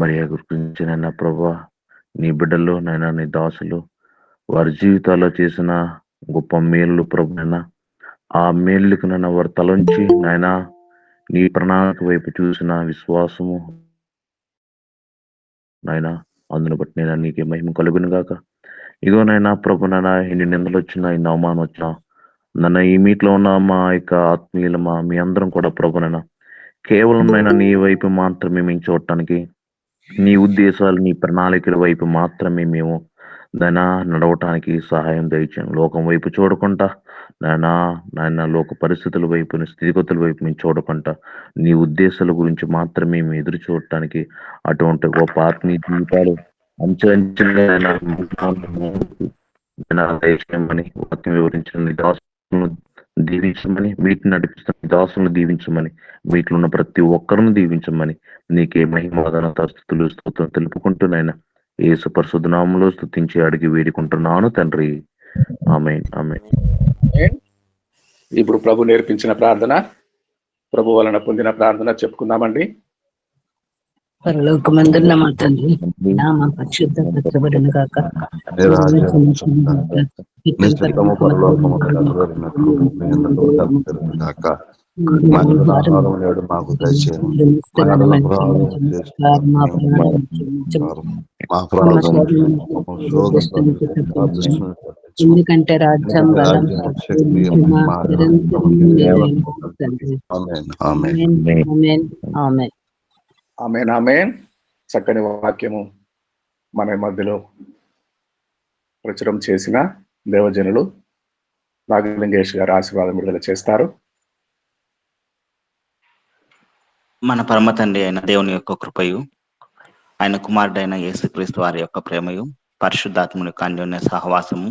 మరియా గురించినైనా ప్రభు నీ బిడ్డలు నైనా నీ దాసులు వారి జీవితాల్లో చేసిన గొప్ప మేలు ప్రభునైనా ఆ మేలుకు నైనా వారి తలంచి నాయనా నీ ప్రణాళిక వైపు చూసిన విశ్వాసము నాయనా అందును బట్టి నేను నీకే మహిమ కలుగును గాక. ఇగోనైనా ప్రభునైనా ఇన్ని నిందలు వచ్చినా, ఇన్ని అవమానం వచ్చినా నన్ను ఈ మీట్లో ఉన్న మా యొక్క ఆత్మీయుల మీ అందరం కూడా ప్రభునైనా కేవలం నైనా నీ వైపు మాత్రమే మేము చూడటానికి, నీ ఉద్దేశాలు నీ ప్రణాళికల వైపు మాత్రమే మేము నాయనా నడవటానికి సహాయం దయచేయండి. లోకం వైపు చూడకుండా నాయన లోక పరిస్థితుల వైపు స్థితిగతుల వైపు మేము చూడకుండా నీ ఉద్దేశాల గురించి మాత్రమే మేము ఎదురు చూడటానికి అటువంటి గొప్ప ఆత్మీయ జీవితాలు అంచెలంచెలుగా దయచేయమని వాక్యం వివరించిన నీ దాసులను దీవించమని, వీటిని నడిపిస్తున్న దాసులను దీవించమని, వీటిలో ఉన్న ప్రతి ఒక్కరిని దీవించమని నీకే మహిమాదన స్థుతులు స్తోత్రం తెలుపుకుంటూనైనా యేసు పరిశుద్ధ నామములో స్తుతించి అడిగి వేడుకుంటున్నాను తండ్రి. ఆమేన్, ఆమేన్. ఇప్పుడు ప్రభు నేర్పించిన ప్రార్థన, ప్రభు వలన పొందిన ప్రార్థన చెప్పుకుందామండి. పరలోకమందున్న మా తండ్రి, నామ పరిశుద్ధపరచబడును గాక. ఎందుకంటే రాజ్యం, బలం, ఆమేన్. చక్కని వాక్యము మన మధ్యలో ప్రచురం చేసిన దేవజనులు నాగలింగేష్ గారు ఆశీర్వాదం విడుదల చేస్తారు. మన పరమ తండ్రి అయిన దేవుని యొక్క కృపయు, ఆయన కుమారుడైన యేసుక్రీస్తు వారి యొక్క ప్రేమయు, పరిశుద్ధాత్ముని యొక్క అన్యోన్య సహవాసము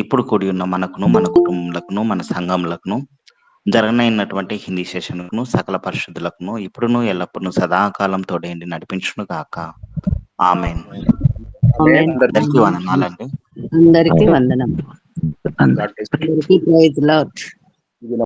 ఇప్పుడు కూడి ఉన్న మనకును, మన కుటుంబములకును, మన సంఘములకును, జరగనైనటువంటి హిందీ సెషన్కును, సకల పరిశుద్ధులకును ఇప్పుడును ఎల్లప్పుడూ సదాకాలం తోడేండి నడిపించును గాక. ఆమేన్. అందరికీ వందనాలండి. అందరికీ వందనం. అందరికీ ప్రైజ్ లార్డ్.